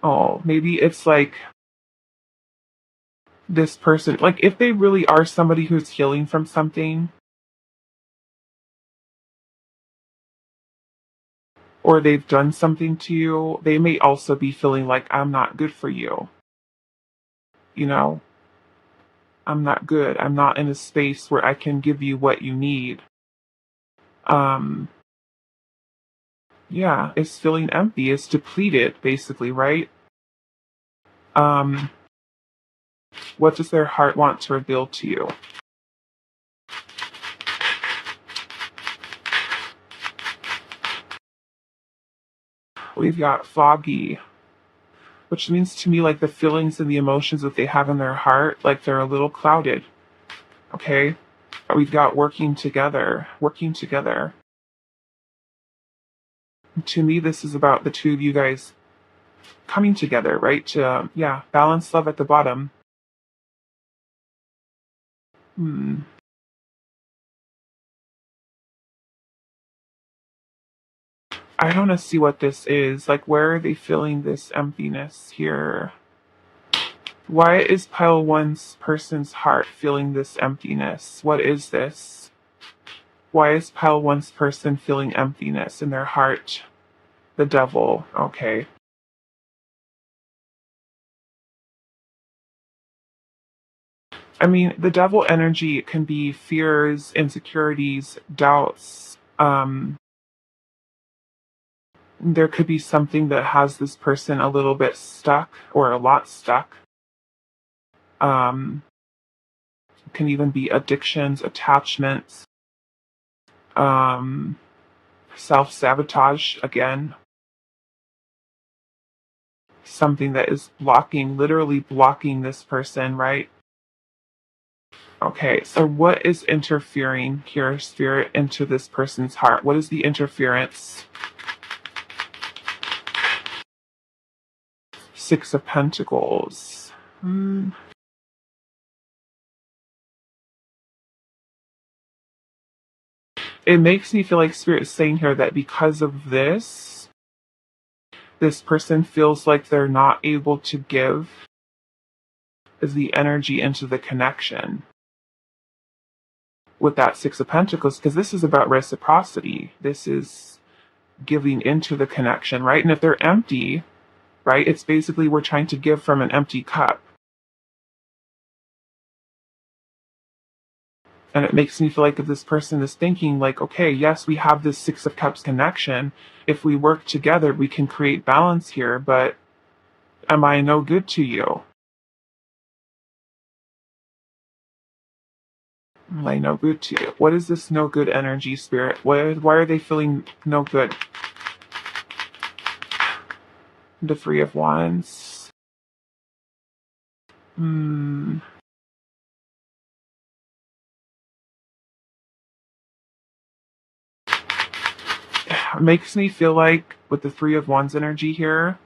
Oh, maybe it's like this person, like if they really are somebody who's healing from something, or they've done something to you, they may also be feeling like I'm not good for you. You know, I'm not good. I'm not in a space where I can give you what you need. Um, yeah, it's feeling empty. It's depleted, basically, right? Um, what does their heart want to reveal to you? We've got foggy, which means to me like the feelings and the emotions that they have in their heart, like they're a little clouded. Okay? We've got working together, working together. To me, this is about the two of you guys coming together, right? To, yeah, balance love at the bottom. Hmm. I don't want to see what this is. Like, where are they feeling this emptiness here? Why is pile one's person's heart feeling this emptiness? What is this? Why is pile one's person feeling emptiness in their heart? The devil. Okay. I mean, the devil energy can be fears, insecurities, doubts. There could be something that has this person a little bit stuck or a lot stuck. Um, can even be addictions, attachments, um, self sabotage again. Something that is blocking, literally blocking this person, right? Okay, so what is interfering here, spirit, into this person's heart? What is the interference? Six of Pentacles. It makes me feel like spirit is saying here that because of this person feels like they're not able to give is the energy into the connection with that Six of Pentacles, because this is about reciprocity. This is giving into the connection, right? And if they're empty, right, it's basically we're trying to give from an empty cup. And it makes me feel like if this person is thinking like, okay, yes, we have this Six of Cups connection. If we work together, we can create balance here, but am I no good to you? Am I no good to you? What is this no good energy, spirit? Why are they feeling no good? The Three of Wands. Hmm. It makes me feel like with the Three of Wands energy here,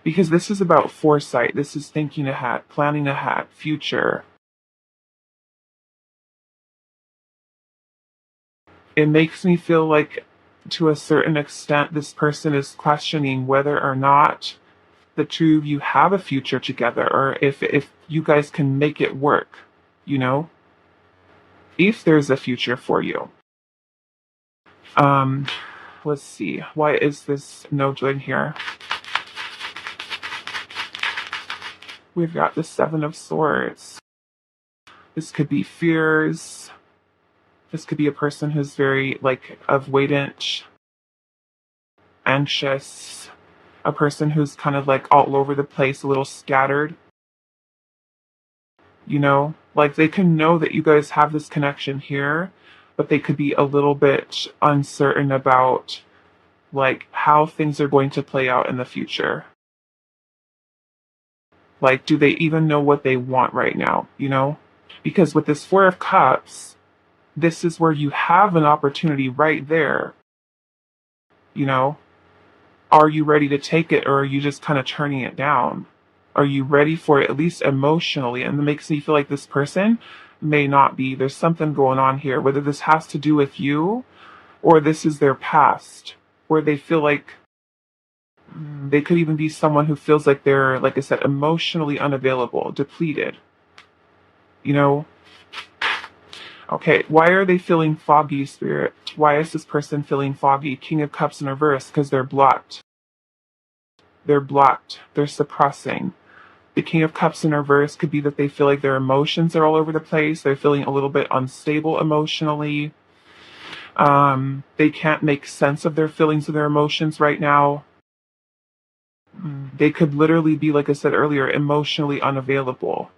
because this is about foresight. This is thinking ahead, planning ahead, future. It makes me feel like to a certain extent this person is questioning whether or not the two of you have a future together or if you guys can make it work, you know? If there's a future for you. Um let's see. Why is this no good here? We've got the Seven of Swords. This could be fears. This could be a person who's very like avoidant, anxious, a person who's kind of like all over the place, a little scattered. You know, like they can know that you guys have this connection here, but they could be a little bit uncertain about like how things are going to play out in the future. Like, do they even know what they want right now? You know, because with this Four of Cups, this is where you have an opportunity right there. You know, are you ready to take it or are you just kind of turning it down? Are you ready for it, at least emotionally? And it makes me feel like this person may not be. There's something going on here, whether this has to do with you or this is their past, where they feel like They could even be someone who feels like they're, like I said, emotionally unavailable, depleted. You know, okay, why are they feeling foggy, Spirit? Why is this person feeling foggy? King of Cups in reverse, because they're blocked. They're blocked. They're suppressing. The King of Cups in reverse could be that they feel like their emotions are all over the place. They're feeling a little bit unstable emotionally. They can't make sense of their feelings and their emotions right now. They could literally be, like I said earlier, emotionally unavailable.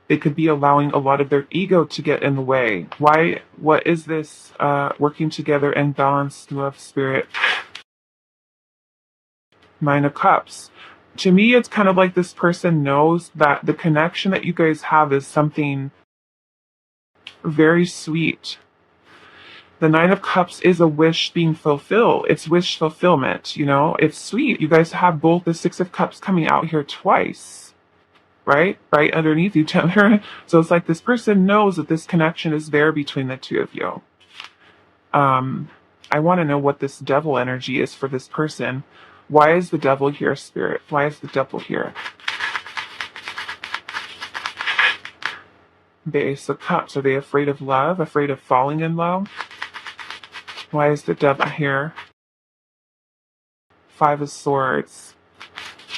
They could be allowing a lot of their ego to get in the way. Why? What is this working together and balance, love, Spirit? Nine of Cups. To me, it's kind of like this person knows that the connection that you guys have is something very sweet. The Nine of Cups is a wish being fulfilled. It's wish fulfillment, you know? It's sweet. You guys have both the Six of Cups coming out here twice, right? Right underneath each other. So it's like this person knows that this connection is there between the two of you. I want to know what this devil energy is for this person. Why is the devil here, Spirit? Why is the devil here? The Ace of Cups. Are they afraid of love? Afraid of falling in love? Why is the devil here? Five of Swords.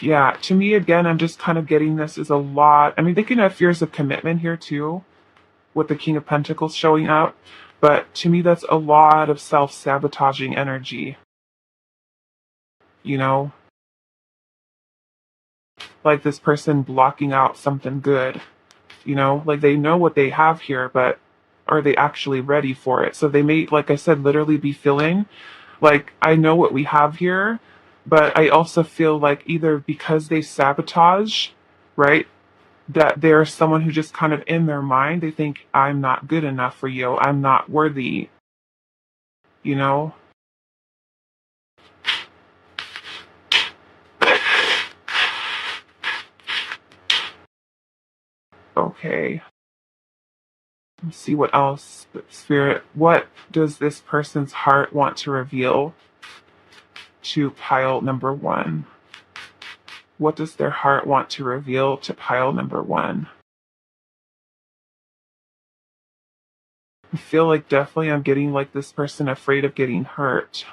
Yeah, to me, again, I'm just kind of getting this is a lot. I mean, they can have fears of commitment here, too, with the King of Pentacles showing up. But to me, that's a lot of self-sabotaging energy. You know? Like this person blocking out something good. You know? Like they know what they have here, but are they actually ready for it? So they may, like I said, literally be feeling like, I know what we have here, but I also feel like either because they sabotage, right? That they're someone who just kind of in their mind, they think, I'm not good enough for you. I'm not worthy. You know? Okay. Let's see what else. Spirit, what does this person's heart want to reveal to pile number one? What does their heart want to reveal to pile number one? I feel like definitely I'm getting like this person afraid of getting hurt.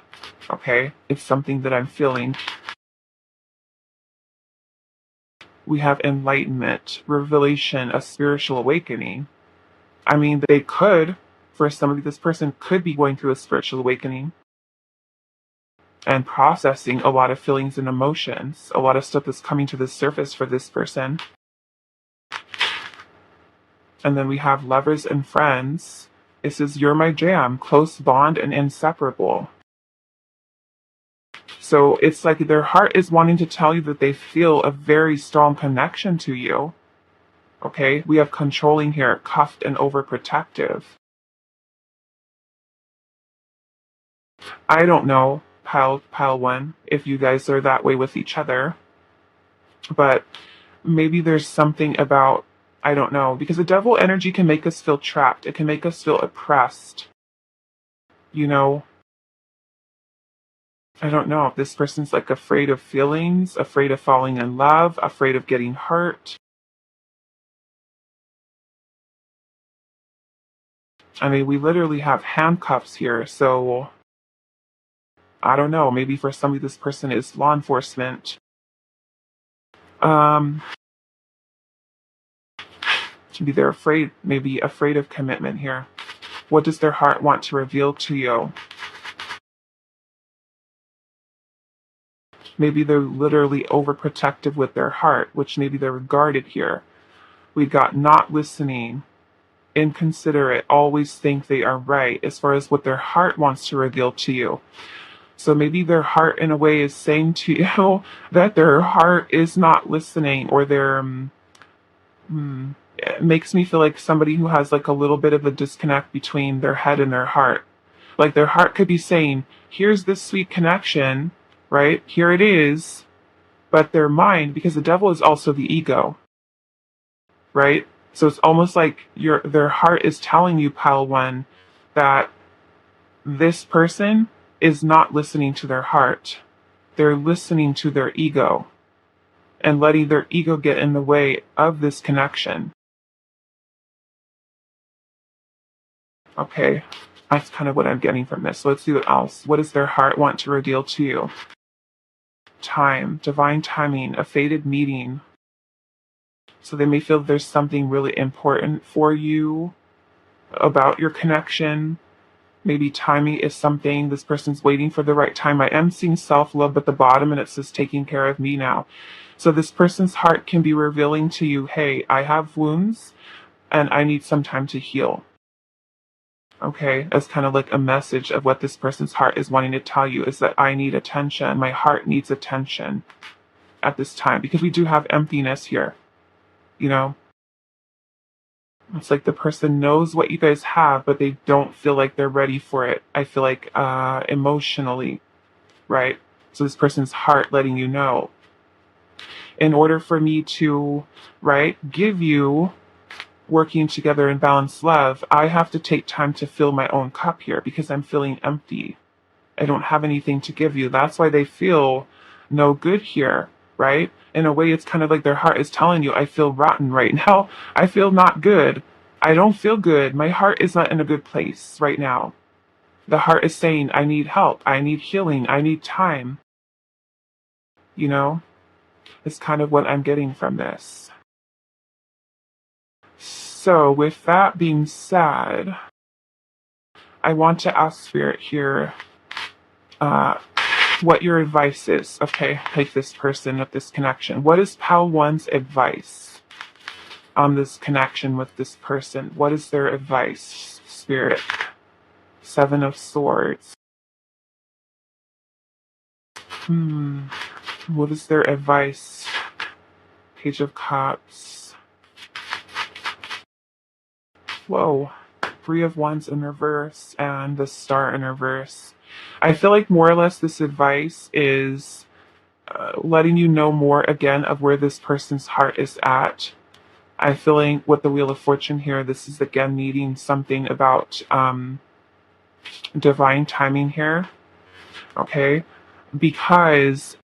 Okay? It's something that I'm feeling. We have enlightenment, revelation, a spiritual awakening. I mean, they could, for somebody, this person could be going through a spiritual awakening and processing a lot of feelings and emotions, a lot of stuff that's coming to the surface for this person. And then we have lovers and friends. It says, you're my jam, close bond and inseparable. So it's like their heart is wanting to tell you that they feel a very strong connection to you. Okay, we have controlling here, cuffed and overprotective. I don't know, pile one, if you guys are that way with each other. But maybe there's something about, I don't know, because the devil energy can make us feel trapped. It can make us feel oppressed. You know, I don't know if this person's like afraid of feelings, afraid of falling in love, afraid of getting hurt. I mean, we literally have handcuffs here, so I don't know. Maybe for somebody, this person is law enforcement. Maybe they're afraid, maybe afraid of commitment here. What does their heart want to reveal to you? Maybe they're literally overprotective with their heart, which maybe they're guarded here. We got not listening, inconsiderate, always think they are right as far as what their heart wants to reveal to you. So maybe their heart in a way is saying to you that their heart is not listening, or it makes me feel like somebody who has like a little bit of a disconnect between their head and their heart. Like their heart could be saying, here's this sweet connection, right? Here it is. But their mind, because the devil is also the ego, right? So it's almost like their heart is telling you, pile one, that this person is not listening to their heart. They're listening to their ego and letting their ego get in the way of this connection. Okay, that's kind of what I'm getting from this. So let's see what else. What does their heart want to reveal to you? Time, divine timing, a fated meeting. So they may feel there's something really important for you about your connection. Maybe timing is something this person's waiting for the right time. I am seeing self-love at the bottom and it says taking care of me now. So this person's heart can be revealing to you, hey, I have wounds and I need some time to heal. Okay, as kind of like a message of what this person's heart is wanting to tell you is that I need attention. My heart needs attention at this time because we do have emptiness here. You know, it's like the person knows what you guys have, but they don't feel like they're ready for it. I feel like emotionally, right? So this person's heart letting you know. In order for me to, right, give you working together in balanced love, I have to take time to fill my own cup here because I'm feeling empty. I don't have anything to give you. That's why they feel no good here, right? In a way, it's kind of like their heart is telling you, I feel rotten right now. I feel not good. I don't feel good. My heart is not in a good place right now. The heart is saying, I need help. I need healing. I need time. You know, it's kind of what I'm getting from this. So, with that being said, I want to ask Spirit here what your advice is. Okay, like this person with this connection. What is Pal 1's advice on this connection with this person? What is their advice, Spirit? 7 of Swords. What is their advice? Page of Cups. Whoa. 3 of Wands in reverse and the Star in reverse. I feel like more or less this advice is letting you know more again of where this person's heart is at. I'm feeling with the Wheel of Fortune here, this is again needing something about divine timing here. Okay? Because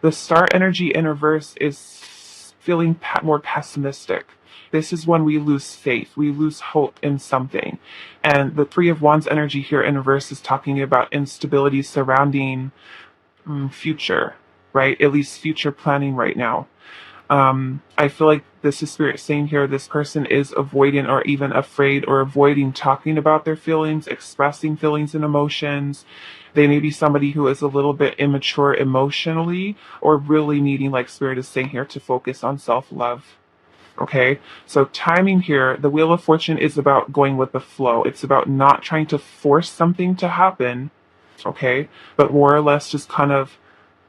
the Star energy in reverse is feeling more pessimistic. This is when we lose faith. We lose hope in something. And the 3 of Wands energy here in reverse is talking about instability surrounding future, right? At least future planning right now. I feel like this is Spirit saying here this person is avoidant or even afraid or avoiding talking about their feelings, expressing feelings and emotions. They may be somebody who is a little bit immature emotionally or really needing, like Spirit is saying here, to focus on self-love. Okay, so timing here, the Wheel of Fortune is about going with the flow. It's about not trying to force something to happen, okay, but more or less just kind of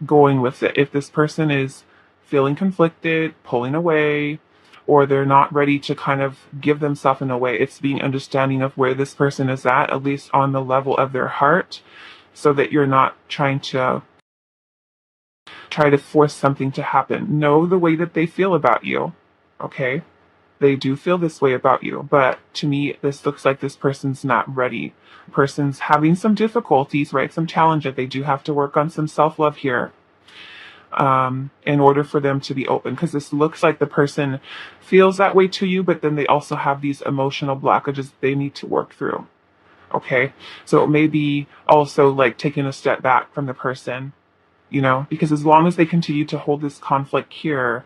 going with it. If this person is feeling conflicted, pulling away, or they're not ready to kind of give themselves in a way, it's being understanding of where this person is at least on the level of their heart, so that you're not trying to try to force something to happen. Know the way that they feel about you. Okay, they do feel this way about you, but to me, this looks like this person's not ready. Person's having some difficulties, right? Some challenges. They do have to work on some self-love here in order for them to be open, because this looks like the person feels that way to you, but then they also have these emotional blockages they need to work through. Okay, so it may be also like taking a step back from the person, you know, because as long as they continue to hold this conflict here,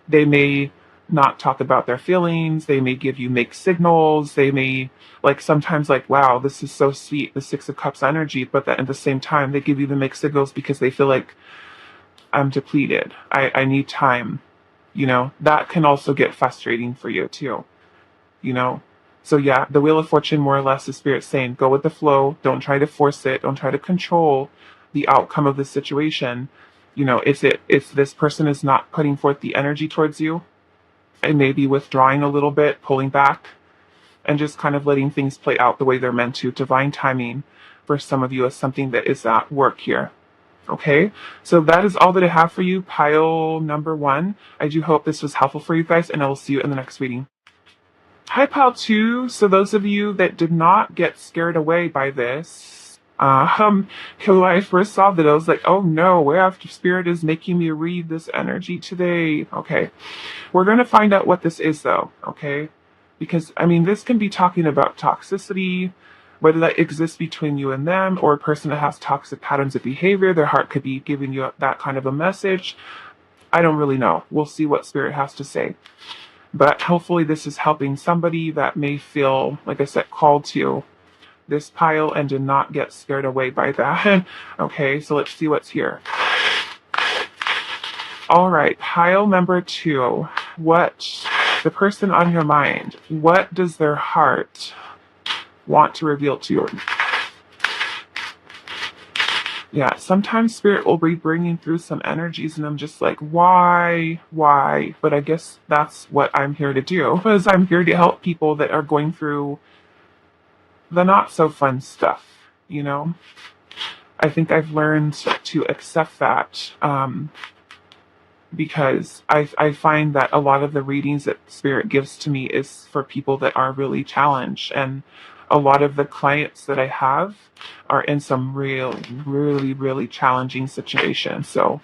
they may not talk about their feelings. They may give you mixed signals. They may like sometimes like, wow, this is so sweet, the 6 of Cups energy, but that at the same time they give you the mixed signals because they feel like I'm depleted. I need time. You know, that can also get frustrating for you too. You know? So yeah, the Wheel of Fortune more or less is Spirit saying, go with the flow. Don't try to force it. Don't try to control the outcome of the situation. You know, if this person is not putting forth the energy towards you, and maybe withdrawing a little bit, pulling back, and just kind of letting things play out the way they're meant to. Divine timing for some of you is something that is at work here. Okay, so that is all that I have for you, pile number 1. I do hope this was helpful for you guys, and I will see you in the next reading. Hi, pile 2. So those of you that did not get scared away by this, When I first saw that, I was like, oh no, where after spirit is making me read this energy today. Okay. We're going to find out what this is though. Okay. Because, I mean, this can be talking about toxicity, whether that exists between you and them, or a person that has toxic patterns of behavior. Their heart could be giving you that kind of a message. I don't really know. We'll see what spirit has to say. But hopefully this is helping somebody that may feel, like I said, called to this pile and did not get scared away by that. Okay, so let's see what's here. All right, pile number 2. What, the person on your mind, what does their heart want to reveal to you? Yeah, sometimes spirit will be bringing through some energies and I'm just like, why? But I guess that's what I'm here to do, because I'm here to help people that are going through the not so fun stuff, you know? I think I've learned to accept that, because I find that a lot of the readings that spirit gives to me is for people that are really challenged, and a lot of the clients that I have are in some really challenging situations. So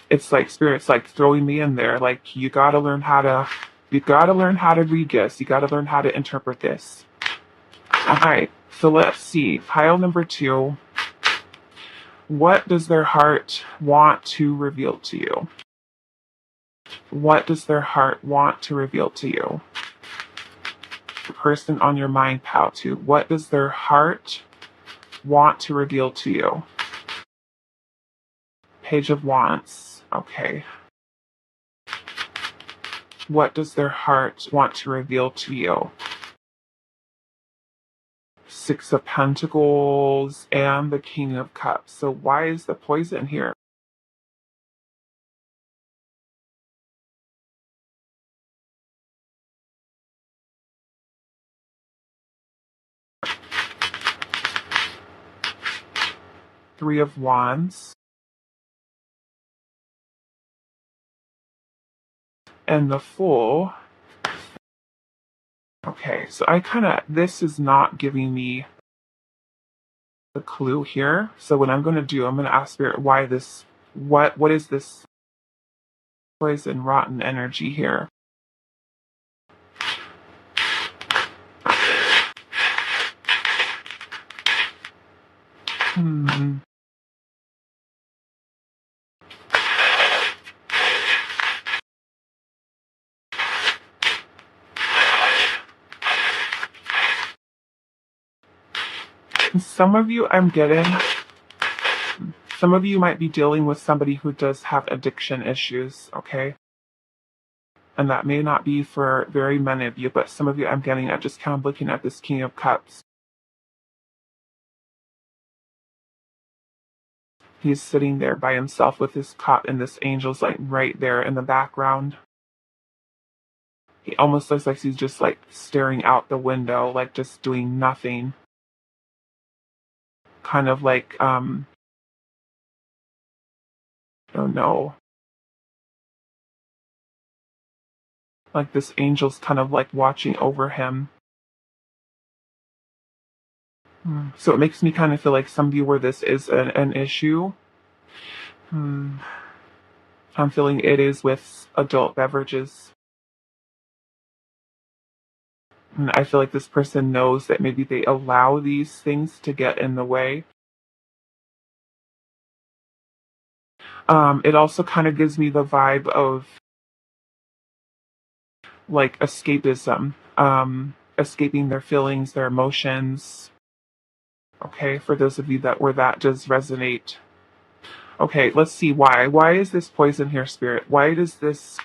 it's like spirit's like throwing me in there, like you gotta learn how to read this, you gotta learn how to interpret this. All right, so let's see, pile number 2. What does their heart want to reveal to you? What does their heart want to reveal to you? The person on your mind, pal, too. What does their heart want to reveal to you? Page of Wands. Okay. What does their heart want to reveal to you? 6 of Pentacles and the King of Cups. So why is the poison here? Three of Wands and the Fool. Okay, so this is not giving me the clue here. So what I'm going to do, I'm going to ask Spirit, why this, what is this poison, rotten energy here? Hmm. Some of you might be dealing with somebody who does have addiction issues, okay? And that may not be for very many of you, but some of you I'm getting at just kind of looking at this King of Cups. He's sitting there by himself with his cup and this angel's like right there in the background. He almost looks like he's just like staring out the window, like just doing nothing. Kind of like, I don't know. Like this angel's kind of like watching over him. So it makes me kind of feel like some of you where this is an issue. I'm feeling it is with adult beverages. And I feel like this person knows that maybe they allow these things to get in the way. It also kind of gives me the vibe of like escapism, escaping their feelings, their emotions. Okay, for those of you where that does resonate. Okay, let's see why. Why is this poison here, Spirit? Why does this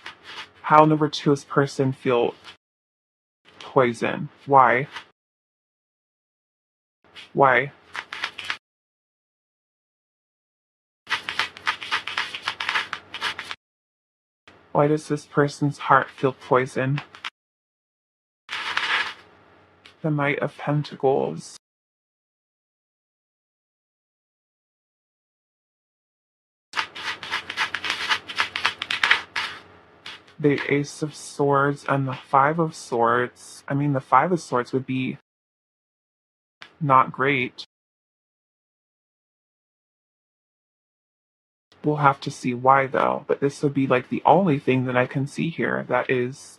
pile number 2's person feel poison? Why? Why? Why does this person's heart feel poison? The Knight of Pentacles. The Ace of Swords and the Five of Swords. I mean, the Five of Swords would be not great. We'll have to see why though, but this would be like the only thing that I can see here that is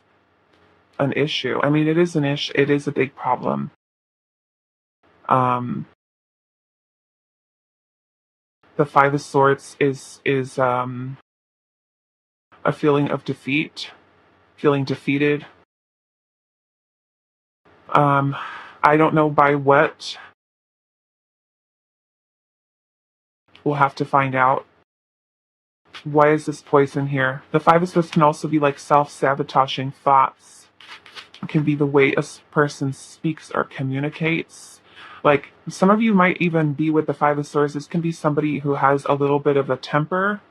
an issue. I mean, it is an issue. It is a big problem. Um, the Five of Swords is a feeling of defeat, feeling defeated. Um, I don't know by what. We'll have to find out. Why is this poison here? The Five of Swords can also be like self-sabotaging thoughts. It can be the way a person speaks or communicates. Like, some of you might even be with the Five of Swords. This can be somebody who has a little bit of a temper.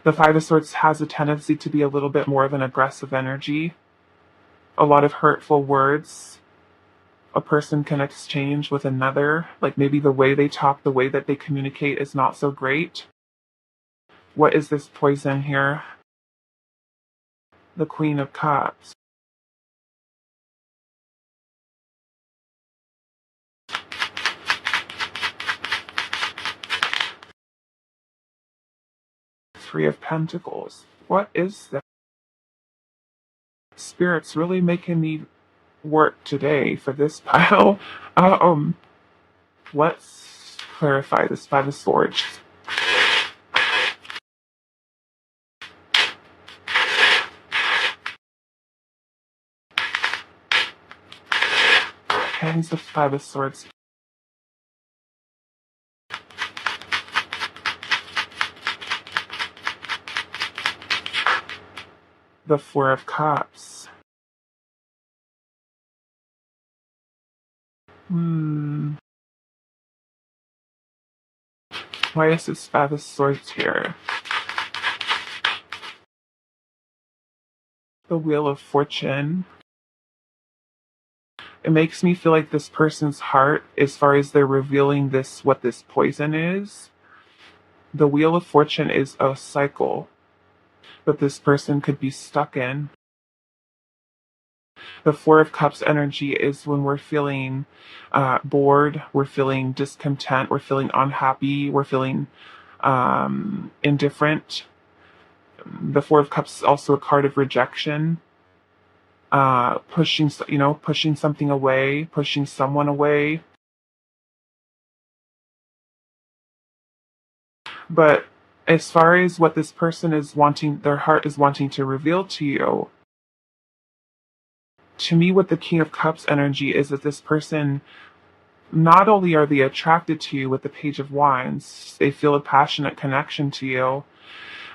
The Five of Swords has a tendency to be a little bit more of an aggressive energy. A lot of hurtful words a person can exchange with another. Like, maybe the way they talk, the way that they communicate is not so great. What is this poison here? The Queen of Cups. Three of Pentacles. What is that? Spirit's really making me work today for this pile. Let's clarify this Five of Swords. Hands the Five of Swords. The Four of Cups. Why is this Five of Swords here? The Wheel of Fortune. It makes me feel like this person's heart, as far as they're revealing this, what this poison is. The Wheel of Fortune is a cycle that this person could be stuck in. The Four of Cups energy is when we're feeling bored, we're feeling discontent, we're feeling unhappy, we're feeling indifferent. The Four of Cups is also a card of rejection. Pushing something away, pushing someone away. But as far as what this person is wanting, their heart is wanting to reveal to you, to me, what the King of Cups energy is that this person, not only are they attracted to you with the Page of Wands, they feel a passionate connection to you.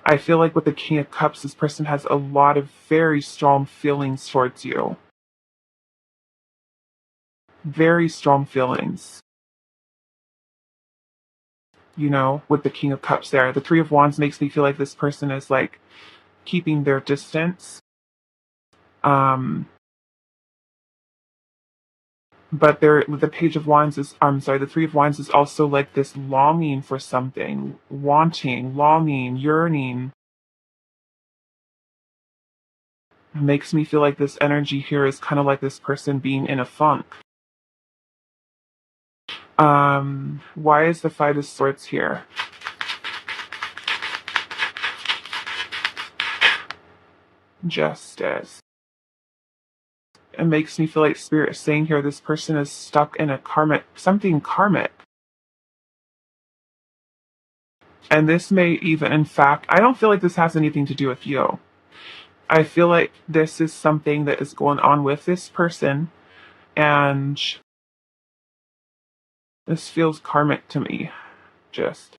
I feel like with the King of Cups, this person has a lot of very strong feelings towards you. Very strong feelings. You know, with the King of Cups there. The Three of Wands makes me feel like this person is like keeping their distance. But the Page of Wands is, the Three of Wands is also like this longing for something, wanting, longing, yearning. It makes me feel like this energy here is kind of like this person being in a funk. Why is the Five of Swords here? Justice. It makes me feel like Spirit is saying here this person is stuck in a something karmic. And this may even, in fact, I don't feel like this has anything to do with you. I feel like this is something that is going on with this person, and this feels karmic to me. Just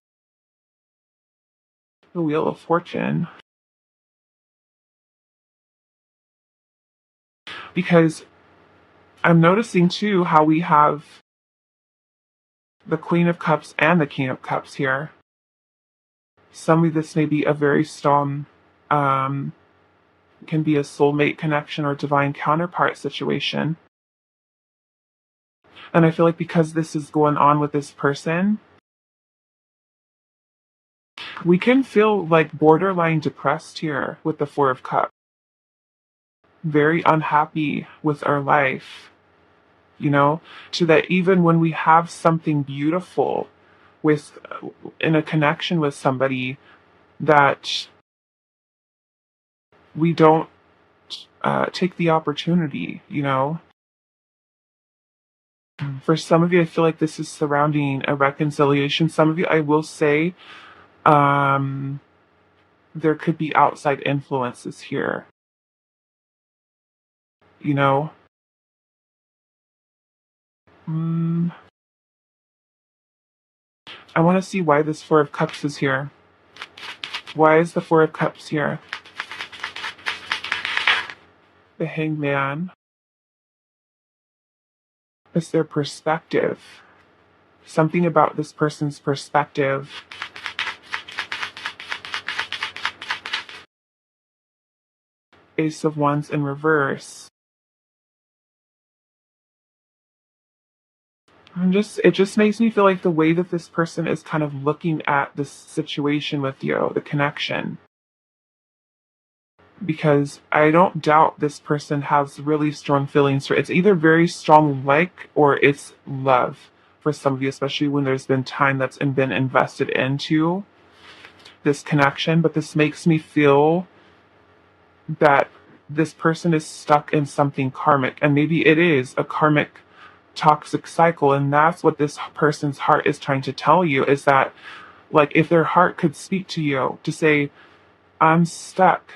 the Wheel of Fortune. Because I'm noticing too how we have the Queen of Cups and the King of Cups here. Some of this may be a very strong, can be a soulmate connection or divine counterpart situation. And I feel like because this is going on with this person, we can feel like borderline depressed here with the Four of Cups. Very unhappy with our life, to that even when we have something beautiful, with in a connection with somebody that we don't take the opportunity, you know? For some of you, I feel like this is surrounding a reconciliation. Some of you, I will say, um, there could be outside influences here, you know? Mm, I want to see why this Four of Cups is here. Why is the Four of Cups here? The Hangman is their perspective. Something about this person's perspective. Ace of Wands in reverse. It just makes me feel like the way that this person is kind of looking at this situation with you, the connection. Because I don't doubt this person has really strong feelings for it's either very strong like or it's love for some of you, especially when there's been time that's been invested into this connection. But this makes me feel that this person is stuck in something karmic, and maybe it is a karmic toxic cycle, and that's what this person's heart is trying to tell you, is that, like, if their heart could speak to you to say, I'm stuck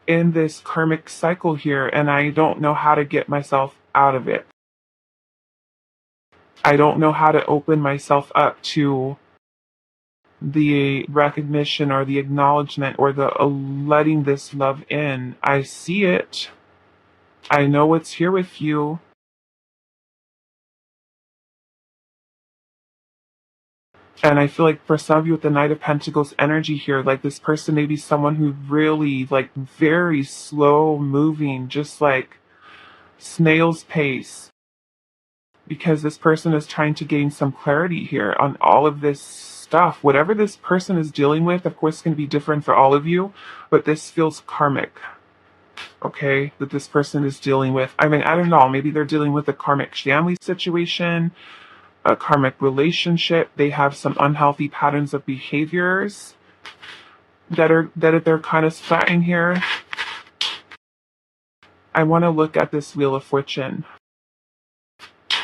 in this karmic cycle here and I don't know how to get myself out of it. I don't know how to open myself up to the recognition or the acknowledgement or the letting this love in. I see it. I know it's here with you. And I feel like for some of you with the Knight of Pentacles energy here, like this person may be someone who really, like, very slow moving, just like snail's pace. Because this person is trying to gain some clarity here on all of this stuff. Whatever this person is dealing with, of course, can be different for all of you, but this feels karmic. Okay, that this person is dealing with. I mean, I don't know, maybe they're dealing with a karmic family situation, a karmic relationship. They have some unhealthy patterns of behaviors that they're kind of starting here. I want to look at this Wheel of Fortune.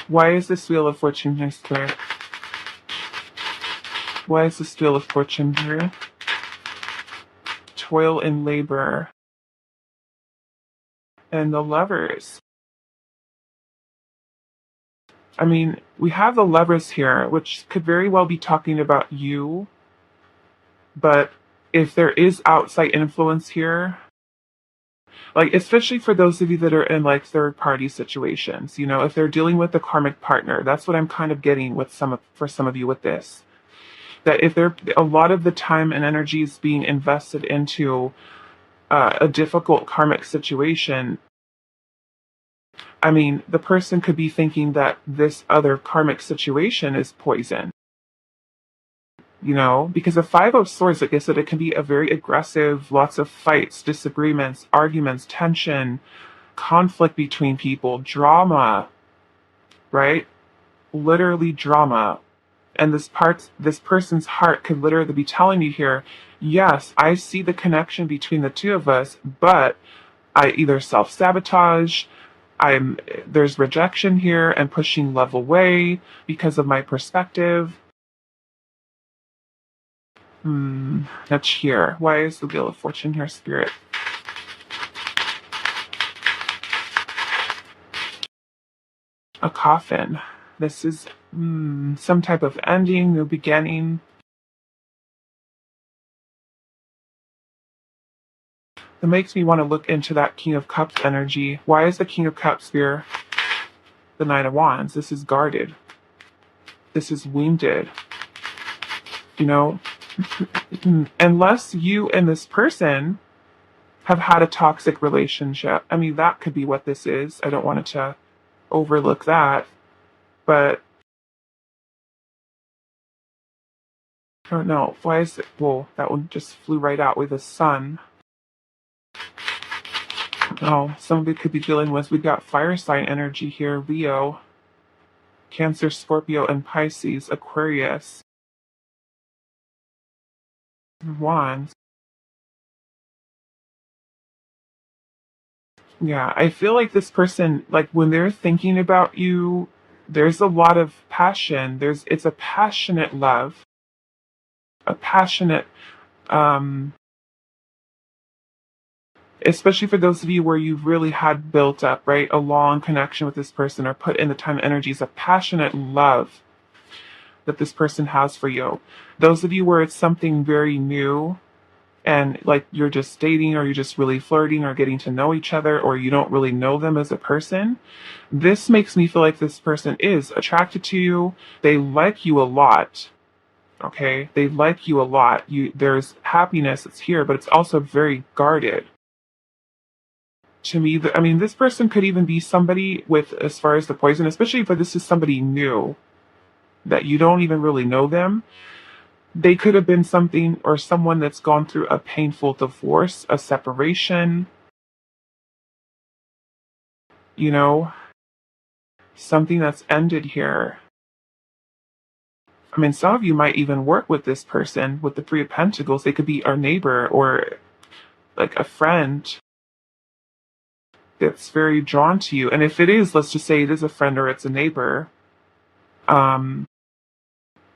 Why is this Wheel of Fortune here, Spirit? Why is this Wheel of Fortune here? Toil and labor. And the Lovers. I mean, we have the Lovers here, which could very well be talking about you. But if there is outside influence here, like, especially for those of you that are in, like, third party situations, you know, if they're dealing with a karmic partner, that's what I'm kind of getting with for some of you with this. That if a lot of the time and energy is being invested into a difficult karmic situation, I mean, the person could be thinking that this other karmic situation is poison. You know, because the Five of Swords, like I said, it can be a very aggressive, lots of fights, disagreements, arguments, tension, conflict between people, drama, right? Literally drama. And this person's heart could literally be telling you here, yes, I see the connection between the two of us, but I either self-sabotage, there's rejection here and pushing love away because of my perspective. That's here. Why is the Wheel of Fortune here, Spirit? A coffin. This is some type of ending, new beginning. It makes me want to look into that King of Cups energy. Why is the King of Cups here the Knight of Wands? This is guarded. This is wounded. You know, unless you and this person have had a toxic relationship. I mean, that could be what this is. I don't want it to overlook that. But I don't know. Why is it? Whoa, that one just flew right out with the sun. Oh, some of it could be dealing with, we've got fire sign energy here, Leo. Cancer, Scorpio, and Pisces, Aquarius, Wands. Yeah, I feel like this person, like when they're thinking about you, there's a lot of passion. It's a passionate love, a passionate, um, especially for those of you where you've really had built up, right, a long connection with this person or put in the time and energy. It's a passionate love that this person has for you. Those of you where it's something very new and like you're just dating or you're just really flirting or getting to know each other or you don't really know them as a person, this makes me feel like this person is attracted to you. They like you a lot. Okay? They like you a lot. There's happiness that's here, but it's also very guarded. To me, I mean, this person could even be somebody with, as far as the poison, especially if this is somebody new that you don't even really know them. They could have been something or someone that's gone through a painful divorce, a separation, you know, something that's ended here. I mean, some of you might even work with this person with the Three of Pentacles. They could be our neighbor or like a friend that's very drawn to you. And if it is, let's just say it is a friend or it's a neighbor, um,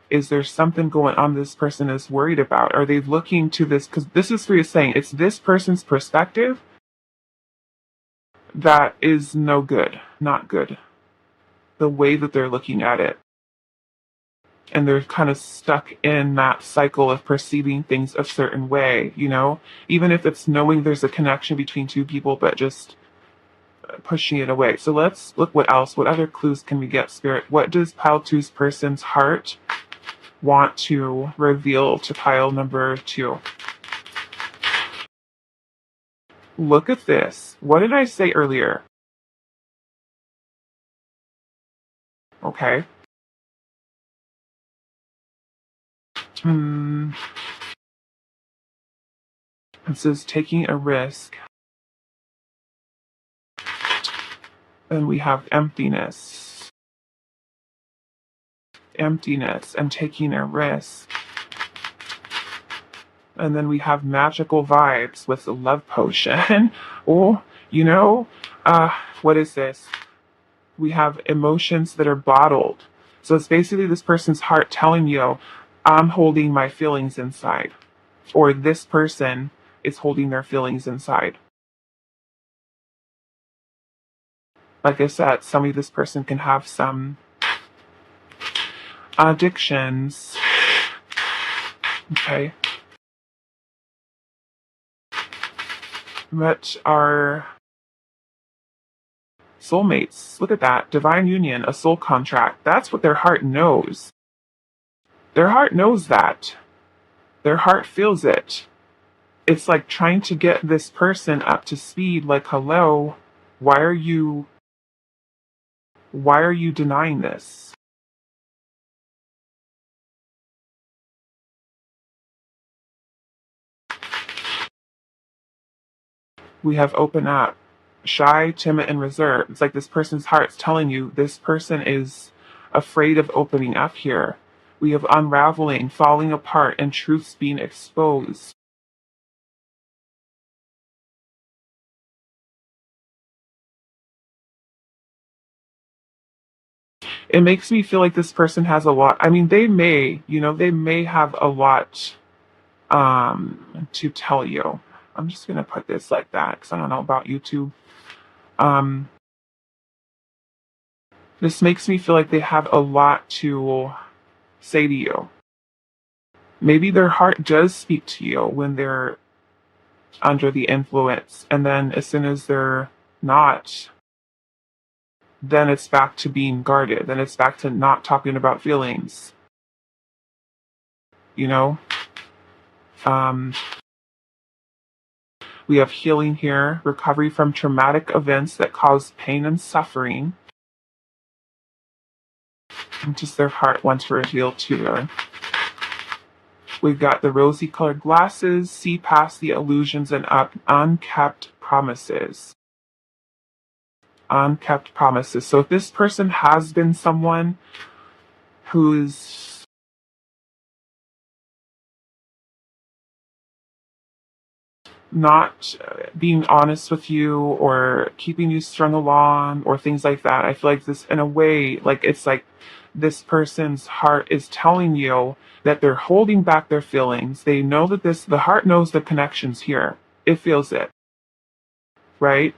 is there something going on this person is worried about? Are they looking to this? Because this is where you're saying it's this person's perspective that is no good, not good. The way that they're looking at it. And they're kind of stuck in that cycle of perceiving things a certain way, you know? Even if it's knowing there's a connection between two people, but just pushing it away. So let's look what else. What other clues can we get, Spirit? What does pile two's person's heart want to reveal to pile number 2? Look at this. What did I say earlier? Okay. Hmm. It says taking a risk. And we have emptiness. Emptiness and taking a risk. And then we have magical vibes with the love potion. Oh, you know, what is this? We have emotions that are bottled. So it's basically this person's heart telling you, I'm holding my feelings inside. Or this person is holding their feelings inside. Like I said, some of this person can have some addictions. Okay. But our soulmates, look at that. Divine union, a soul contract. That's what their heart knows. Their heart knows that. Their heart feels it. It's like trying to get this person up to speed, like, hello, why are you denying this? We have open up, shy, timid, and reserved. It's like this person's heart's telling you this person is afraid of opening up here. We have unraveling, falling apart, and truths being exposed. It makes me feel like this person has a lot. I mean, they may have a lot to tell you. I'm just gonna put this like that because I don't know about YouTube. Um, this makes me feel like they have a lot to say to you. Maybe their heart does speak to you when they're under the influence, and then as soon as they're not, then it's back to being guarded. Then it's back to not talking about feelings. You know? Um, we have healing here, recovery from traumatic events that cause pain and suffering. And just their heart wants to reveal to you. We've got the rosy colored glasses, see past the illusions and up unkept promises. unkept promises. So if this person has been someone who's not being honest with you or keeping you strung along or things like that, I feel like this, in a way, like it's like this person's heart is telling you that they're holding back their feelings. They know that the heart knows the connection's here. It feels it, right?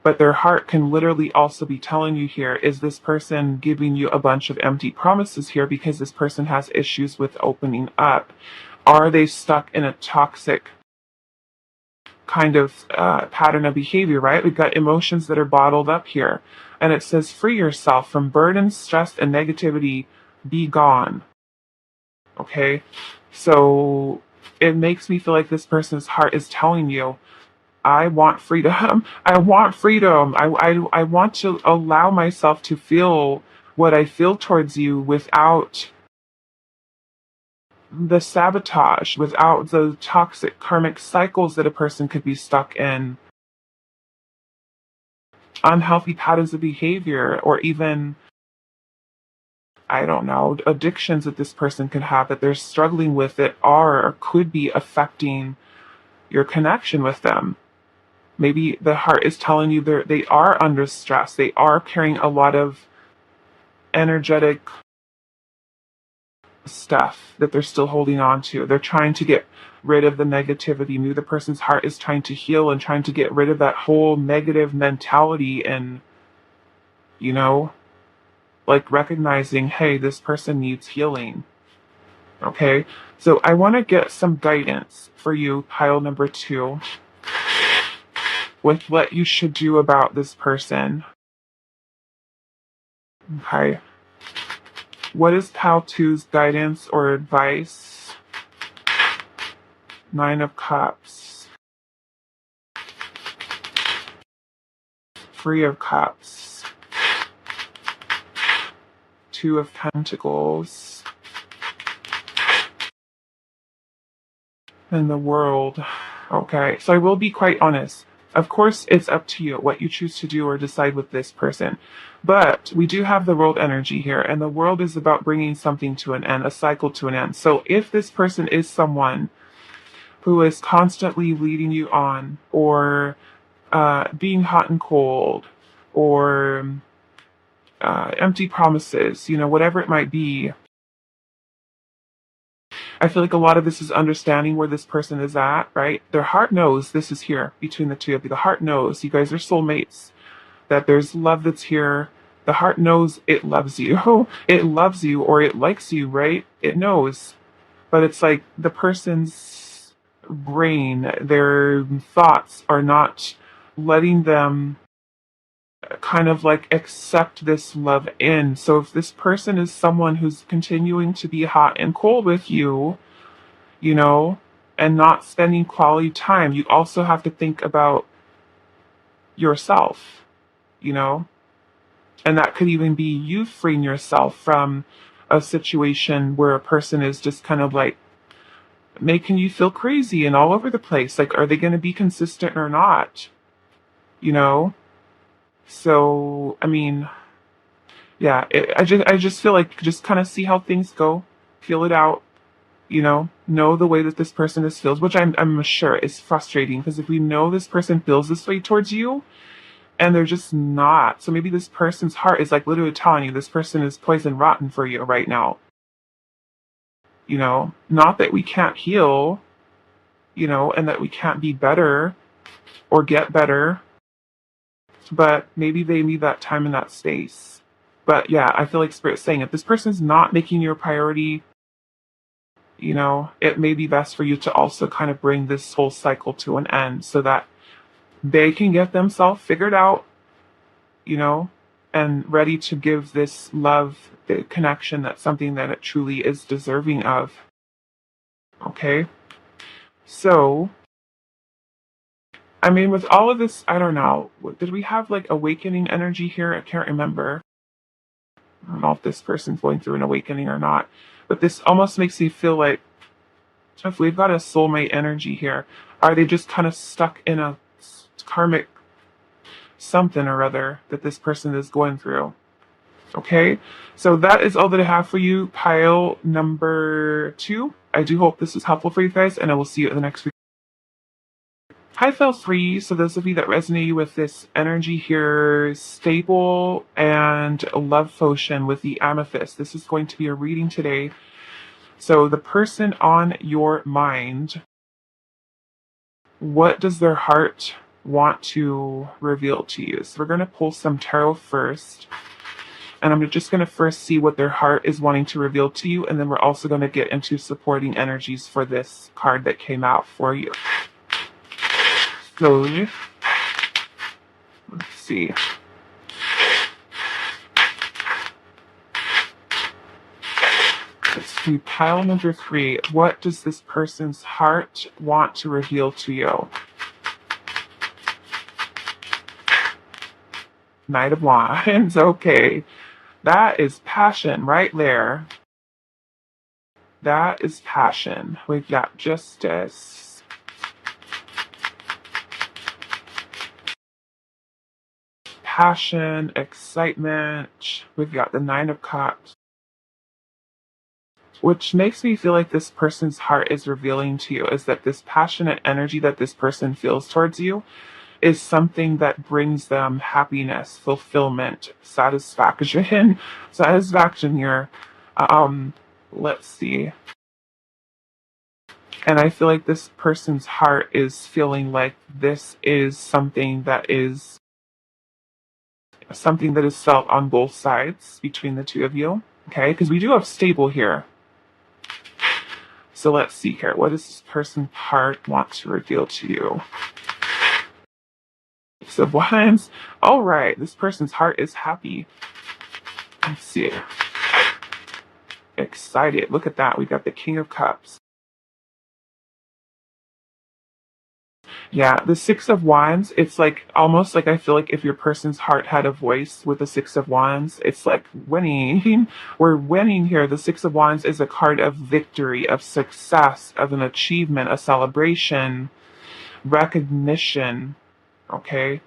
But their heart can literally also be telling you here, is this person giving you a bunch of empty promises here because this person has issues with opening up? Are they stuck in a toxic kind of pattern of behavior, right? We've got emotions that are bottled up here. And it says, free yourself from burden, stress, and negativity. Be gone. Okay? So it makes me feel like this person's heart is telling you, I want freedom. I want freedom. I want to allow myself to feel what I feel towards you without the sabotage, without the toxic karmic cycles that a person could be stuck in, unhealthy patterns of behavior, or even, I don't know, addictions that this person could have that they're struggling with that are or could be affecting your connection with them. Maybe the heart is telling you they are under stress. They are carrying a lot of energetic stuff that they're still holding on to. They're trying to get rid of the negativity. Maybe the person's heart is trying to heal and trying to get rid of that whole negative mentality and, you know, like recognizing, hey, this person needs healing. Okay? So I want to get some guidance for you, pile number 2, with what you should do about this person. Okay. What is pile 2's guidance or advice? 9 of Cups. Three of Cups. 2 of Pentacles. And the World. Okay, so I will be quite honest. Of course, it's up to you what you choose to do or decide with this person. But we do have the World energy here, and the World is about bringing something to an end, a cycle to an end. So if this person is someone who is constantly leading you on, or being hot and cold, or empty promises, you know, whatever it might be, I feel like a lot of this is understanding where this person is at, right? Their heart knows this is here between the two of you. The heart knows you guys are soulmates, that there's love that's here. The heart knows it loves you. It loves you, or it likes you, right? It knows. But it's like the person's brain, their thoughts are not letting them kind of like accept this love in. So if this person is someone who's continuing to be hot and cold with you, you know, and not spending quality time, you also have to think about yourself, you know, and that could even be you freeing yourself from a situation where a person is just kind of like making you feel crazy and all over the place. Like, are they going to be consistent or not? You know? So, I mean, yeah, I just feel like just kind of see how things go, feel it out, you know the way that this person is feels, which I'm sure is frustrating because if we know this person feels this way towards you and they're just not, so maybe this person's heart is like literally telling you this person is poison rotten for you right now. You know, not that we can't heal, you know, and that we can't be better or get better, but maybe they need that time in that space. But yeah, I feel like Spirit's saying if this person's not making you a priority, you know, it may be best for you to also kind of bring this whole cycle to an end so that they can get themselves figured out, you know, and ready to give this love, the connection, that's something that it truly is deserving of. Okay? So, I mean, with all of this, I don't know. Did we have like awakening energy here? I can't remember. I don't know if this person's going through an awakening or not. But this almost makes me feel like if we've got a soulmate energy here, are they just kind of stuck in a karmic something or other that this person is going through. Okay, so that is all that I have for you, pile number 2. I do hope this was helpful for you guys, and I will see you in the next week. Hi, fell free. So those of you that resonate with this energy here, stable and love potion with the amethyst, this is going to be a reading today. So the person on your mind, what does their heart want to reveal to you? So we're going to pull some tarot first. And I'm just going to first see what their heart is wanting to reveal to you. And then we're also going to get into supporting energies for this card that came out for you. So, let's see. Let's see, pile number 3. What does this person's heart want to reveal to you? Knight of Wands. Okay. That is passion right there. That is passion. We've got justice. Passion, excitement. We've got the 9 of Cups. Which makes me feel like this person's heart is revealing to you is that this passionate energy that this person feels towards you is something that brings them happiness, fulfillment, satisfaction. Satisfaction here. Let's see. And I feel like this person's heart is feeling like this is something that is felt on both sides between the two of you. Okay, because we do have stable here. So let's see here. What does this person's heart want to reveal to you? Six of Wands. All right, this person's heart is happy. Let's see. Excited. Look at that. We got the King of Cups. Yeah, the 6 of Wands, it's like almost like I feel like if your person's heart had a voice with the 6 of Wands, it's like winning. We're winning here. The 6 of Wands is a card of victory, of success, of an achievement, a celebration, recognition. Okay?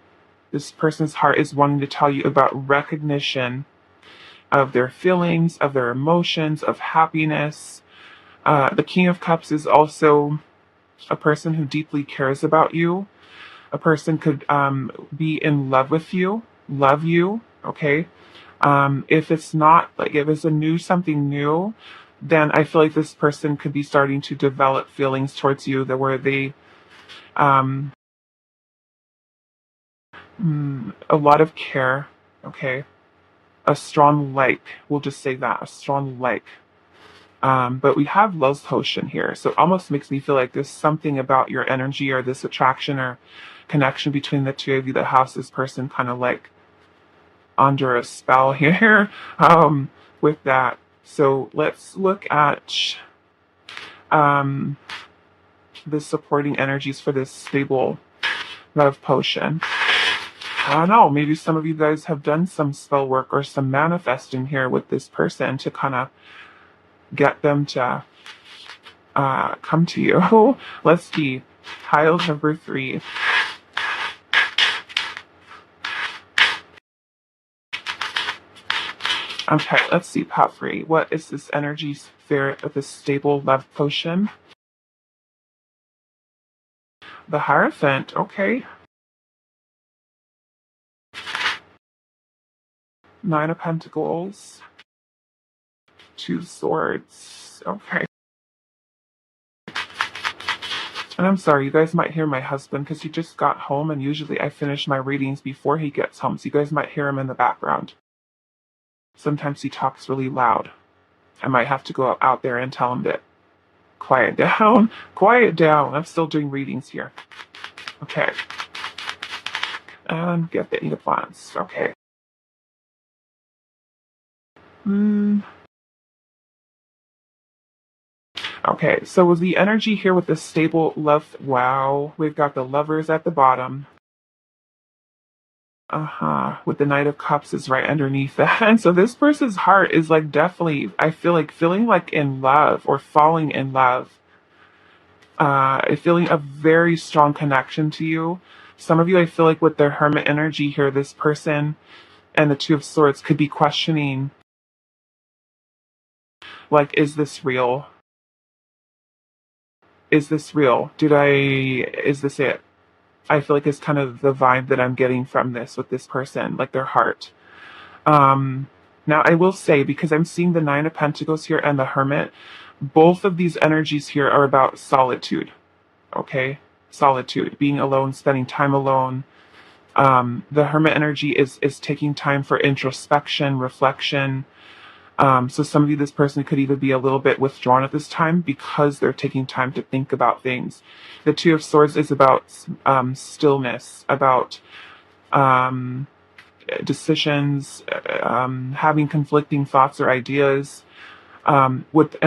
This person's heart is wanting to tell you about recognition of their feelings, of their emotions, of happiness. The King of Cups is also a person who deeply cares about you. A person could be in love with you, love you, okay? If it's not, like if it's something new, then I feel like this person could be starting to develop feelings towards you that where they, a lot of care, okay? A strong like, we'll just say that, a strong like. But we have love potion here, so it almost makes me feel like there's something about your energy or this attraction or connection between the two of you that has this person kind of like under a spell here with that. So let's look at the supporting energies for this stable love potion. I don't know, maybe some of you guys have done some spell work or some manifesting here with this person to kind of get them to come to you. Let's see. Pile number 3. Okay, let's see. Pot 3. What is this energy spirit of this stable love potion? The Hierophant. Okay. 9 of Pentacles. 2 Swords. Okay. And I'm sorry, you guys might hear my husband because he just got home, and usually I finish my readings before he gets home, so you guys might hear him in the background. Sometimes he talks really loud. I might have to go out there and tell him to quiet down. Quiet down. I'm still doing readings here. Okay. And get the 8 of Wands. Okay. Okay, so with the energy here with the stable love, wow, we've got the Lovers at the bottom. With the Knight of Cups is right underneath that. And so this person's heart is like definitely, I feel like feeling like in love or falling in love. Feeling a very strong connection to you. Some of you, I feel like with their Hermit energy here, this person and the Two of Swords could be questioning, like, is this real? Is this real? Is this it? I feel like it's kind of the vibe that I'm getting from this with this person, like their heart. Um, Now, I will say, because I'm seeing the Nine of Pentacles here and the Hermit, both of these energies here are about solitude, okay? Solitude, being alone, spending time alone. The Hermit energy is taking time for introspection, reflection. So some of you, this person could even be a little bit withdrawn at this time because they're taking time to think about things. The Two of Swords is about stillness, about um, decisions, having conflicting thoughts or ideas. And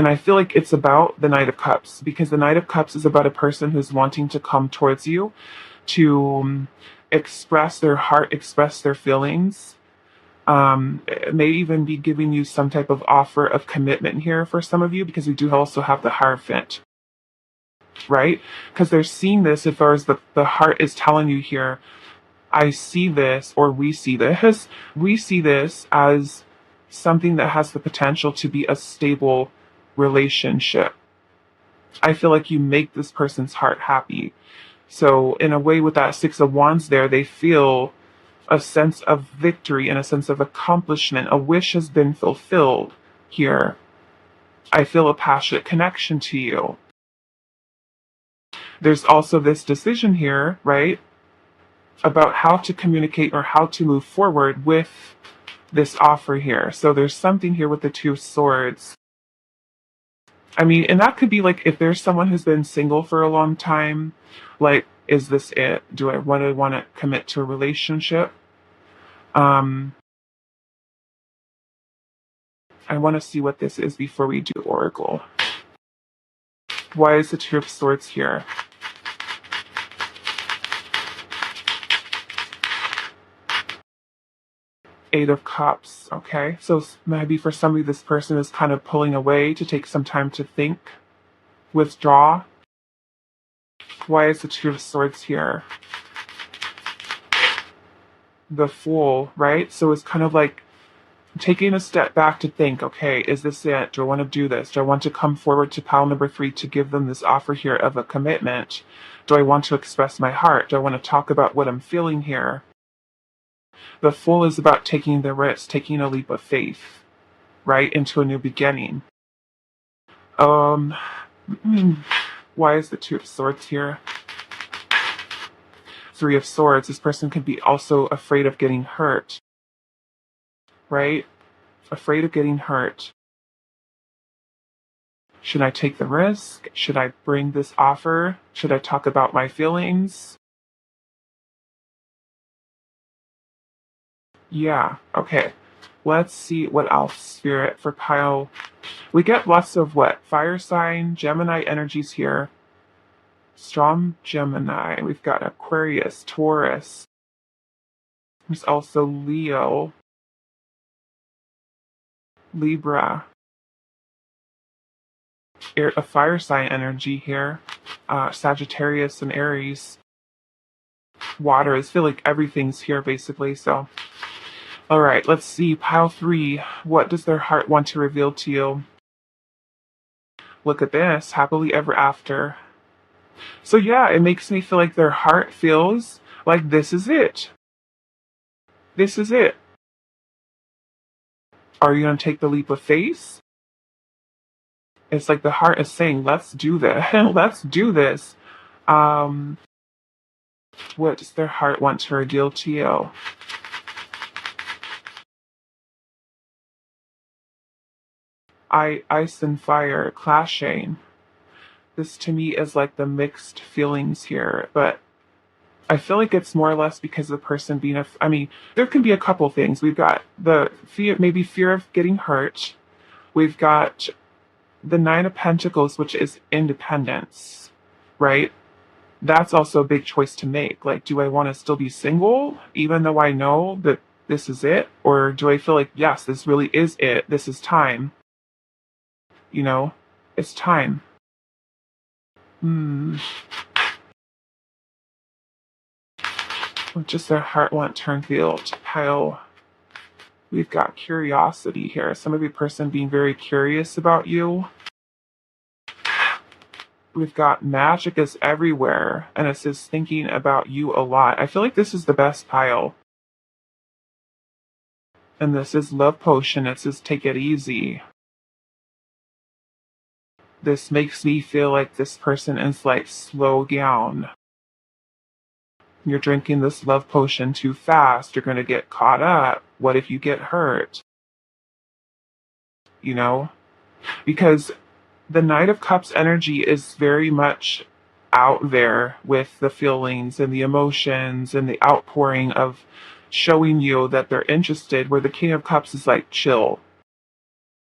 I feel like it's about the Knight of Cups, because the Knight of Cups is about a person who's wanting to come towards you to express their heart, express their feelings. It may even be giving you some type of offer of commitment here for some of you, because we do also have the Hierophant, right? Because they're seeing this as far as the heart is telling you here, I see this, or we see this as something that has the potential to be a stable relationship. I feel like you make this person's heart happy. So in a way, with that Six of Wands there, they feel a sense of victory and a sense of accomplishment. A wish has been fulfilled here. I feel a passionate connection to you. There's also this decision here, right, about how to communicate or how to move forward with this offer here. So there's something here with the Two of Swords. I mean, and that could be like if there's someone who's been single for a long time, like, is this it? Do I want to commit to a relationship? Um, I want to see what this is before we do Oracle. Why is the Two of Swords here? Eight of Cups, okay? So maybe for somebody, this person is kind of pulling away to take some time to think, withdraw. Why is the Two of Swords here? The Fool, right? So it's kind of like taking a step back to think, okay, is this it? Do I want to do this? Do I want to come forward to pile number 3 to give them this offer here of a commitment? Do I want to express my heart? Do I want to talk about what I'm feeling here? The Fool is about taking the risk, taking a leap of faith, right, into a new beginning. Um, why is the Two of Swords here? Three of Swords. This person could be also afraid of getting hurt, right? Afraid of getting hurt. Should I take the risk? Should I bring this offer? Should I talk about my feelings? Yeah, okay. Let's see what else, Spirit, for pile. We get lots of what? Fire sign, Gemini energies here. Strong Gemini. We've got Aquarius, Taurus. There's also Leo, Libra. A fire sign energy here. Sagittarius and Aries. Water. I feel like everything's here basically, so. All right, let's see. Pile 3. What does their heart want to reveal to you? Look at this. Happily ever after. So yeah, it makes me feel like their heart feels like this is it. This is it. Are you going to take the leap of faith? It's like the heart is saying, let's do this. Let's do this. Um, what does their heart want to reveal to you? Ice and fire clashing. This to me is like the mixed feelings here, but I feel like it's more or less because the person being I mean, there can be a couple things. We've got the fear, maybe fear of getting hurt. We've got the Nine of Pentacles, which is independence, right? That's also a big choice to make. Like, do I want to still be single, even though I know that this is it? Or do I feel like, yes, this really is it? This is time. You know, it's time. Hmm. What does their heart want turned revealed? Pile. We've got curiosity here. Some of you person being very curious about you. We've got magic is everywhere, and it says thinking about you a lot. I feel like this is the best pile. And this is love potion. It says take it easy. This makes me feel like this person is like slow down. You're drinking this love potion too fast. You're going to get caught up. What if you get hurt? You know? Because the Knight of Cups energy is very much out there with the feelings and the emotions and the outpouring of showing you that they're interested, where the King of Cups is like, chill.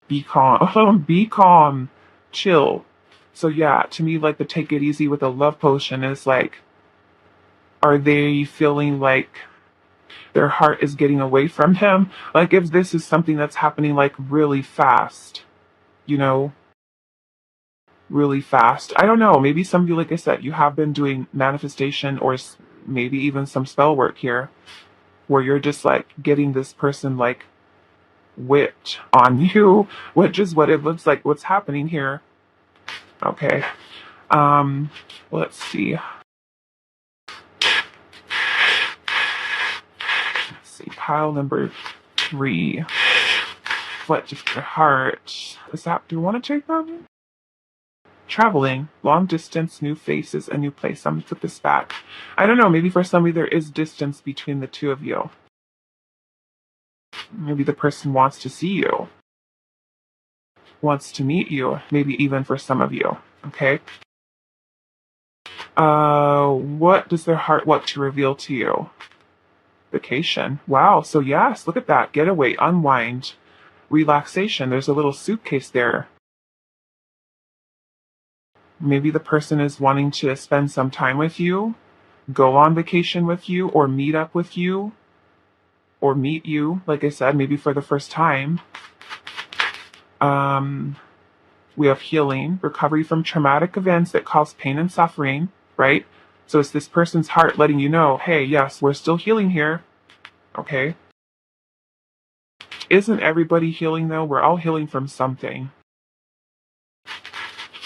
Be calm. Be calm. Chill. So yeah, to me, like the take it easy with a love potion is like, are they feeling like their heart is getting away from him? Like if this is something that's happening like really fast, you know? Really fast. I don't know. Maybe some of you, like I said, you have been doing manifestation or maybe even some spell work here where you're just like getting this person like whipped on you, which is what it looks like what's happening here. Okay. Let's see. Let's see. Pile number 3. What just your heart? Is that, do you want to take them? Traveling, long distance, new faces, a new place. I'm gonna put this back. I don't know, maybe for somebody there is distance between the two of you. Maybe the person wants to see you, wants to meet you, maybe even for some of you. Okay. What does their heart want to reveal to you? Vacation. Wow, so yes, look at that. Getaway, unwind, relaxation. There's a little suitcase there. Maybe the person is wanting to spend some time with you, go on vacation with you, or meet up with you, or meet you, like I said, maybe for the first time. We have healing, recovery from traumatic events that cause pain and suffering, right? So it's this person's heart letting you know, hey, yes, we're still healing here. Okay. Isn't everybody healing though? We're all healing from something.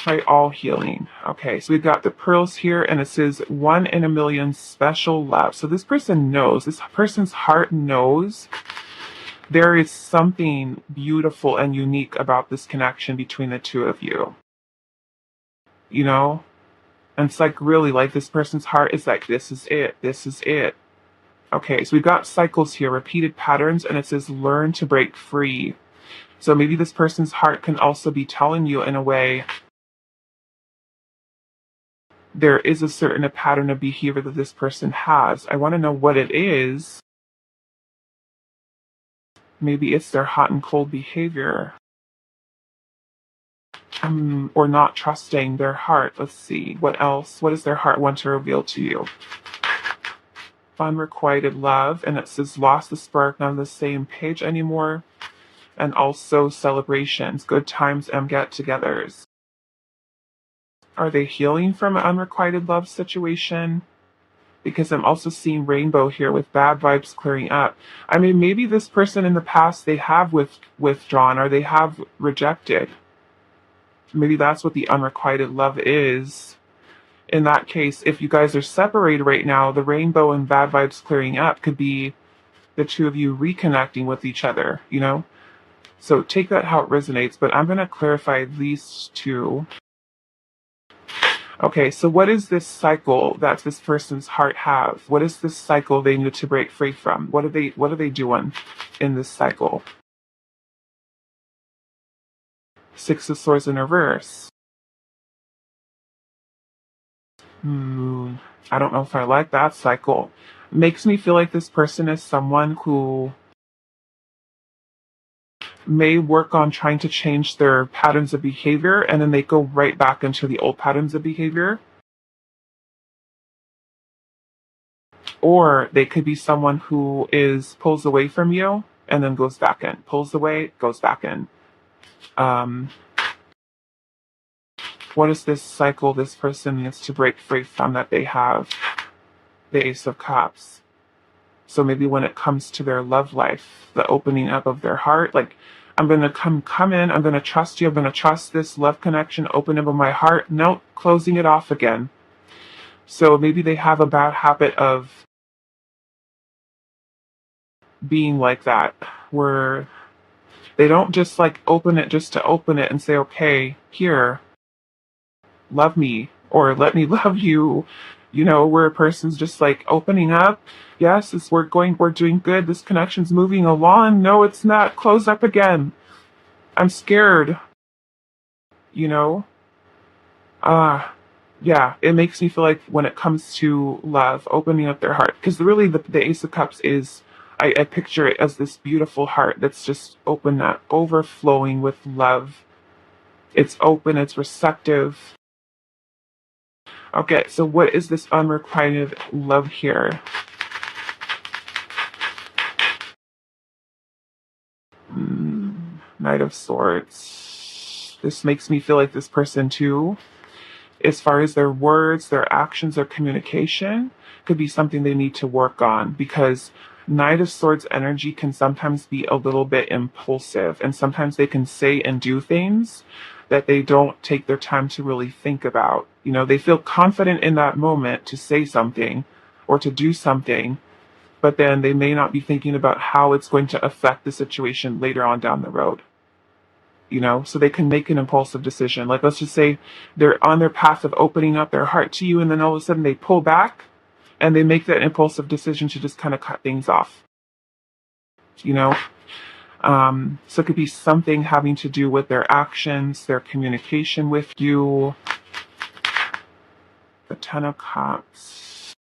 Right, all healing. Okay, so we've got the pearls here, and it says 1 in a million special love. So this person knows, this person's heart knows there is something beautiful and unique about this connection between the two of you. You know? And it's like really like this person's heart is like, this is it. This is it. Okay, so we've got cycles here, repeated patterns, and it says learn to break free. So maybe this person's heart can also be telling you in a way there is a certain pattern of behavior that this person has. I want to know what it is. Maybe it's their hot and cold behavior. Or not trusting their heart. Let's see. What else? What does their heart want to reveal to you? Unrequited love. And it says lost the spark, not on the same page anymore. And also celebrations, good times and get-togethers. Are they healing from an unrequited love situation? Because I'm also seeing rainbow here with bad vibes clearing up. I mean, maybe this person in the past, they have withdrawn or they have rejected. Maybe that's what the unrequited love is. In that case, if you guys are separated right now, the rainbow and bad vibes clearing up could be the two of you reconnecting with each other, you know? So take that how it resonates, but I'm going to clarify these two. Okay, so what is this cycle that this person's heart have? What is this cycle they need to break free from? What are they doing in this cycle? 6 of Swords in reverse. I don't know if I like that cycle. Makes me feel like this person is someone who may work on trying to change their patterns of behavior and then they go right back into the old patterns of behavior. Or they could be someone who pulls away from you and then goes back in. Pulls away, goes back in. What is this cycle this person needs to break free from that they have? The Ace of Cups. So maybe when it comes to their love life, the opening up of their heart, like I'm gonna come in, I'm gonna trust you, I'm gonna trust this love connection, open up my heart. Nope, closing it off again. So maybe they have a bad habit of being like that, where they don't just like open it just to open it and say, okay, here, love me, or let me love you. You know, where a person's just like opening up. Yes, we're doing good. This connection's moving along. No, it's not. Close up again. I'm scared. You know, uh, yeah, it makes me feel like when it comes to love, opening up their heart, because really the Ace of Cups is, I picture it as this beautiful heart that's just open, that overflowing with love. It's open, it's receptive. Okay, so what is this unrequited love here? Knight of Swords. This makes me feel like this person too, as far as their words, their actions, their communication, could be something they need to work on, because Knight of Swords energy can sometimes be a little bit impulsive, and sometimes they can say and do things that they don't take their time to really think about. You know, they feel confident in that moment to say something or to do something, but then they may not be thinking about how it's going to affect the situation later on down the road. You know, so they can make an impulsive decision. Like, let's just say they're on their path of opening up their heart to you, and then all of a sudden they pull back and they make that impulsive decision to just kind of cut things off. You know, so it could be something having to do with their actions, their communication with you. The Ten of Cups.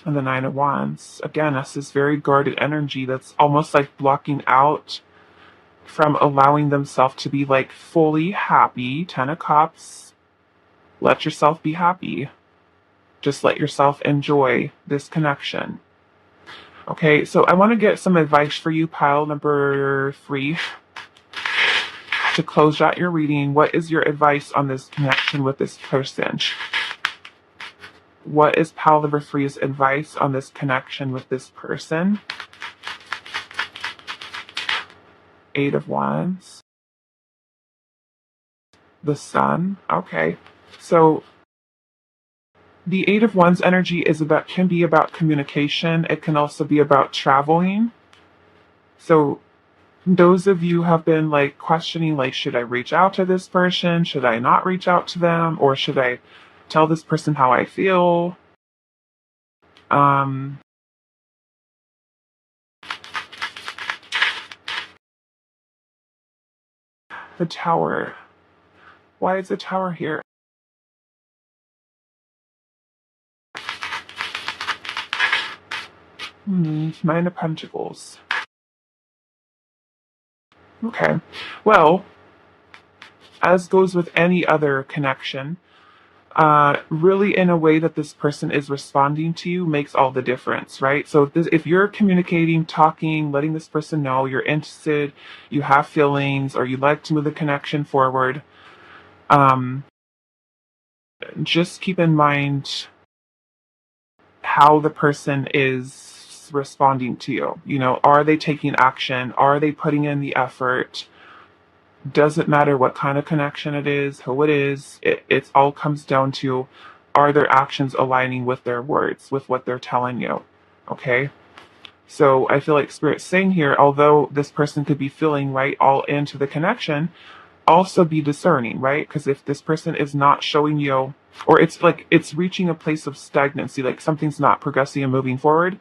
And the Nine of Wands. Again, that's this very guarded energy that's almost like blocking out from allowing themselves to be like fully happy. Ten of Cups. Let yourself be happy. Just let yourself enjoy this connection. Okay, so I want to get some advice for you, pile number 3. To close out your reading, what is your advice on this connection with this person? What is pile number 3's advice on this connection with this person? 8 of Wands. The Sun. Okay. So the 8 of Wands energy can be about communication. It can also be about traveling. So those of you have been like questioning, like, should I reach out to this person? Should I not reach out to them? Or should I tell this person how I feel? Um, the Tower. Why is the Tower here? Nine of Pentacles. Okay. Well, as goes with any other connection, really in a way that this person is responding to you makes all the difference, right? So if you're communicating, talking, letting this person know you're interested, you have feelings, or you'd like to move the connection forward, um, just keep in mind how the person is responding to you. You know, are they taking action? Are they putting in the effort? Doesn't matter what kind of connection it is, who it is, it all comes down to, are their actions aligning with their words, with what they're telling you? Okay? So I feel like Spirit's saying here, although this person could be feeling right all into the connection, also be discerning, right? Because if this person is not showing you, or it's like it's reaching a place of stagnancy, like something's not progressing and moving forward,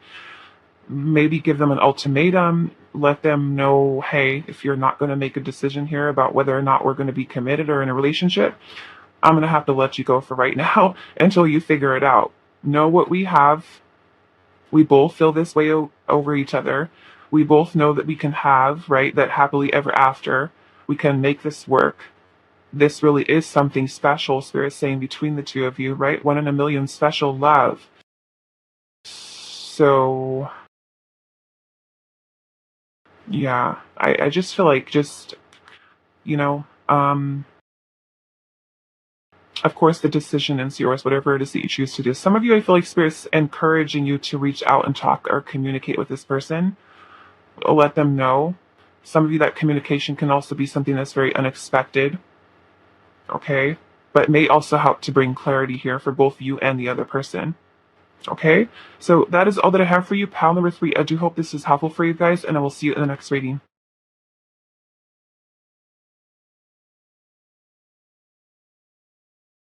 maybe give them an ultimatum, let them know, hey, if you're not going to make a decision here about whether or not we're going to be committed or in a relationship, I'm going to have to let you go for right now until you figure it out. Know what we have. We both feel this way over each other. We both know that we can have, right, that happily ever after. We can make this work. This really is something special, Spirit's saying, between the two of you, right? One in a million special love. So, yeah, I just feel like just, you know, Of course, the decision is yours, whatever it is that you choose to do. Some of you, I feel like Spirit's encouraging you to reach out and talk or communicate with this person. Let them know. Some of you, that communication can also be something that's very unexpected, okay? But may also help to bring clarity here for both you and the other person. Okay, so that is all that I have for you, pal number 3. I do hope this is helpful for you guys, and I will see you in the next reading.